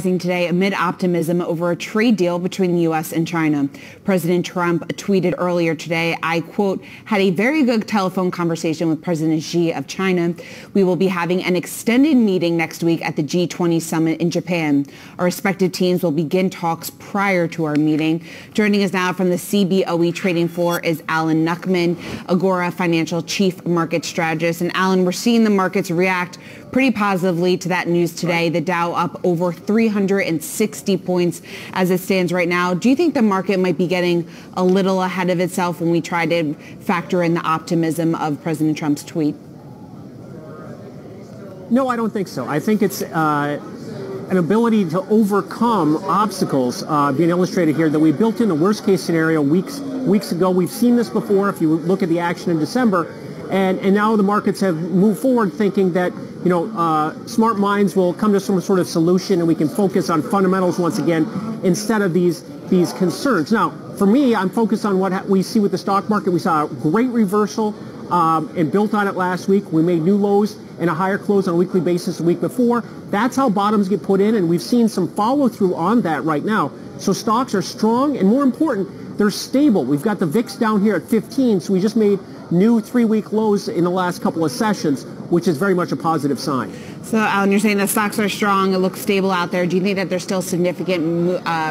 Today amid optimism over a trade deal between the U.S. and China. President Trump tweeted earlier today, I quote, had a very good telephone conversation with President Xi of China. We will be having an extended meeting next week at the G20 summit in Japan. Our respective teams will begin talks prior to our meeting. Joining us now from the CBOE trading floor is Alan Nuckman, Agora Financial Chief Market Strategist. And Alan, we're seeing the markets react pretty positively to that news today. The Dow up over 360 points as it stands right now. Do you think the market might be getting a little ahead of itself when we try to factor in the optimism of President Trump's tweet? No, I don't think so. I think it's an ability to overcome obstacles being illustrated here that we built in the worst case scenario weeks ago. We've seen this before if you look at the action in December. And now the markets have moved forward thinking that, smart minds will come to some sort of solution and we can focus on fundamentals once again instead of these concerns. Now, for me, I'm focused on what we see with the stock market. We saw a great reversal and built on it last week. We made new lows and a higher close on a weekly basis the week before. That's how bottoms get put in, and we've seen some follow through on that right now. So stocks are strong, and more important, they're stable. We've got the VIX down here at 15, so we just made new 3-week lows in the last couple of sessions, which is very much a positive sign. So, Alan, you're saying the stocks are strong, it looks stable out there. Do you think that there's still significant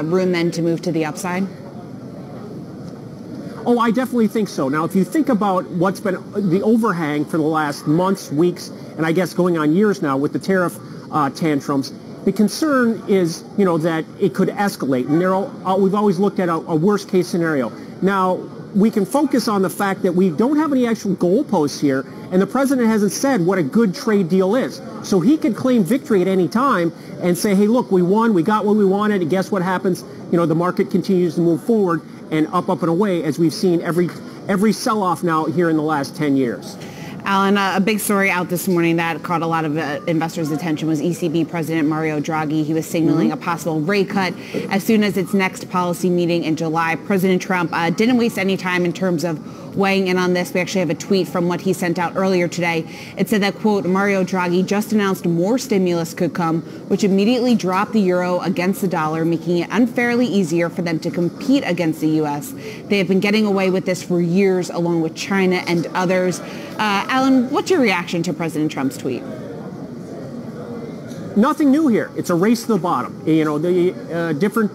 room then to move to the upside? Oh, I definitely think so. Now, if you think about what's been the overhang for the last months, weeks, and I guess going on years now with the tariff tantrums, the concern is, that it could escalate. And we've always looked at a worst case scenario. Now, we can focus on the fact that we don't have any actual goalposts here, and the president hasn't said what a good trade deal is. So he could claim victory at any time and say, hey, look, we won, we got what we wanted, and guess what happens? The market continues to move forward and up and away, as we've seen every sell-off now here in the last 10 years. Alan, a big story out this morning that caught a lot of investors' attention was ECB President Mario Draghi. He was signaling a possible rate cut as soon as its next policy meeting in July. President Trump didn't waste any time in terms of weighing in on this. We actually have a tweet from what he sent out earlier today. It said that, quote, Mario Draghi just announced more stimulus could come, which immediately dropped the euro against the dollar, making it unfairly easier for them to compete against the U.S. They have been getting away with this for years, along with China and others. Alan, what's your reaction to President Trump's tweet? Nothing new here. It's a race to the bottom. The different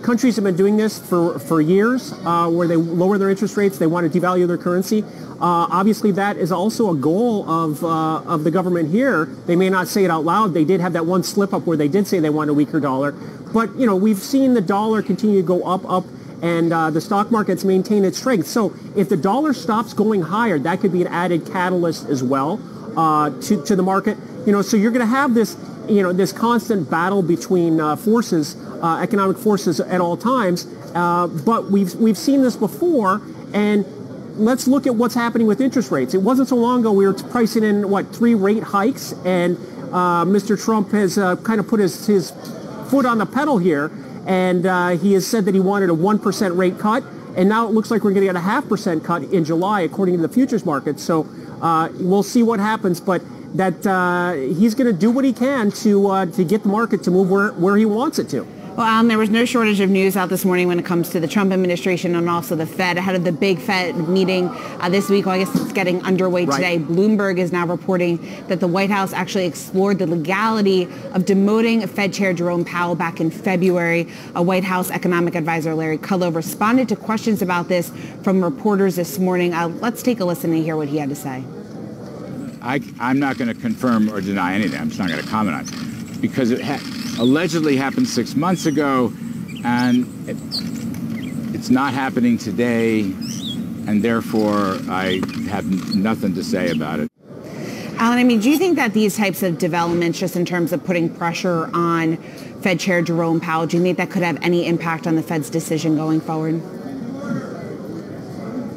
countries have been doing this for years, where they lower their interest rates. They want to devalue their currency. Obviously, that is also a goal of the government here. They may not say it out loud. They did have that one slip up where they did say they want a weaker dollar. But we've seen the dollar continue to go up, and the stock market's maintained its strength. So if the dollar stops going higher, that could be an added catalyst as well to the market. So you're going to have this. This constant battle between forces, economic forces at all times. But we've seen this before, and let's look at what's happening with interest rates. It wasn't so long ago we were pricing in, 3 rate hikes, and Mr. Trump has kind of put his foot on the pedal here, and he has said that he wanted a 1% rate cut, and now it looks like we're going to get a 0.5% cut in July, according to the futures market. So we'll see what happens, but that he's going to do what he can to get the market to move where he wants it to. Well, Alan, there was no shortage of news out this morning when it comes to the Trump administration and also the Fed. Ahead of the big Fed meeting this week, well, I guess it's getting underway today. Right. Bloomberg is now reporting that the White House actually explored the legality of demoting Fed Chair Jerome Powell back in February. A White House economic advisor, Larry Kudlow, responded to questions about this from reporters this morning. Let's take a listen and hear what he had to say. I'm not going to confirm or deny anything. I'm just not going to comment on it because it allegedly happened 6 months ago, and it's not happening today, and therefore I have nothing to say about it. Alan, do you think that these types of developments, just in terms of putting pressure on Fed Chair Jerome Powell, do you think that could have any impact on the Fed's decision going forward?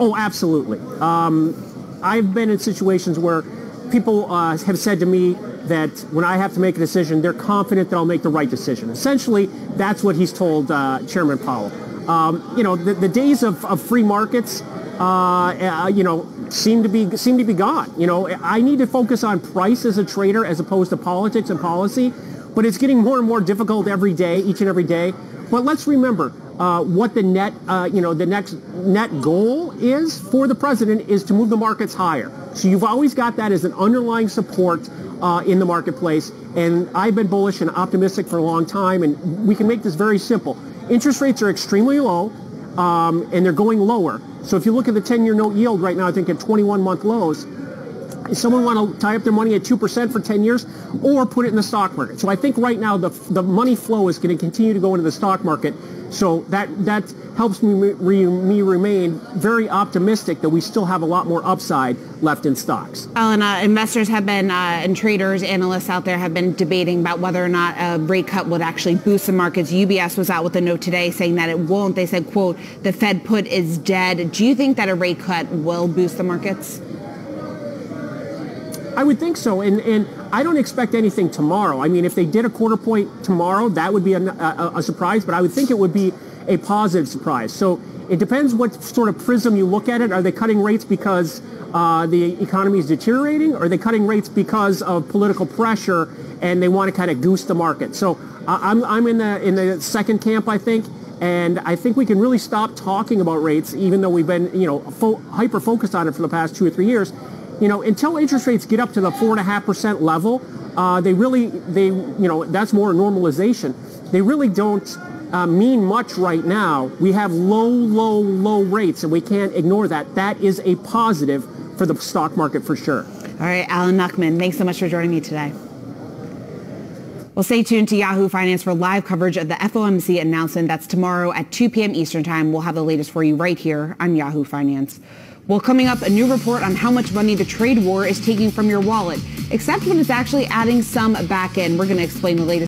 Oh, absolutely. I've been in situations where people have said to me that when I have to make a decision, they're confident that I'll make the right decision. Essentially, that's what he's told Chairman Powell. The days of free markets, seem to be gone. I need to focus on price as a trader as opposed to politics and policy. but it's getting more and more difficult every day, each and every day. But let's remember what the net, the next net goal is for the president is to move the markets higher. So you've always got that as an underlying support in the marketplace. And I've been bullish and optimistic for a long time. And we can make this very simple. Interest rates are extremely low, and they're going lower. So if you look at the 10-year note yield right now, I think at 21-month lows, if someone want to tie up their money at 2% for 10 years or put it in the stock market. So I think right now the money flow is going to continue to go into the stock market. So that helps me remain very optimistic that we still have a lot more upside left in stocks. Alan, investors have been, and traders, analysts out there have been debating about whether or not a rate cut would actually boost the markets. UBS was out with a note today saying that it won't. They said, quote, the Fed put is dead. Do you think that a rate cut will boost the markets? I would think so, and I don't expect anything tomorrow. I mean, if they did a quarter point tomorrow, that would be a surprise, but I would think it would be a positive surprise. So it depends what sort of prism you look at it. Are they cutting rates because the economy is deteriorating, or are they cutting rates because of political pressure and they want to kind of goose the market? So I'm in the second camp, I think. And I think we can really stop talking about rates, even though we've been, hyper focused on it for the past 2 or 3 years. Until interest rates get up to the 4.5% level, that's more normalization. They really don't mean much right now. We have low rates, and we can't ignore that. That is a positive for the stock market for sure. All right, Alan Nuckman, thanks so much for joining me today. Well, stay tuned to Yahoo Finance for live coverage of the FOMC announcement. That's tomorrow at 2 p.m. Eastern Time. We'll have the latest for you right here on Yahoo Finance. Well, coming up, a new report on how much money the trade war is taking from your wallet, except when it's actually adding some back in. We're going to explain the latest.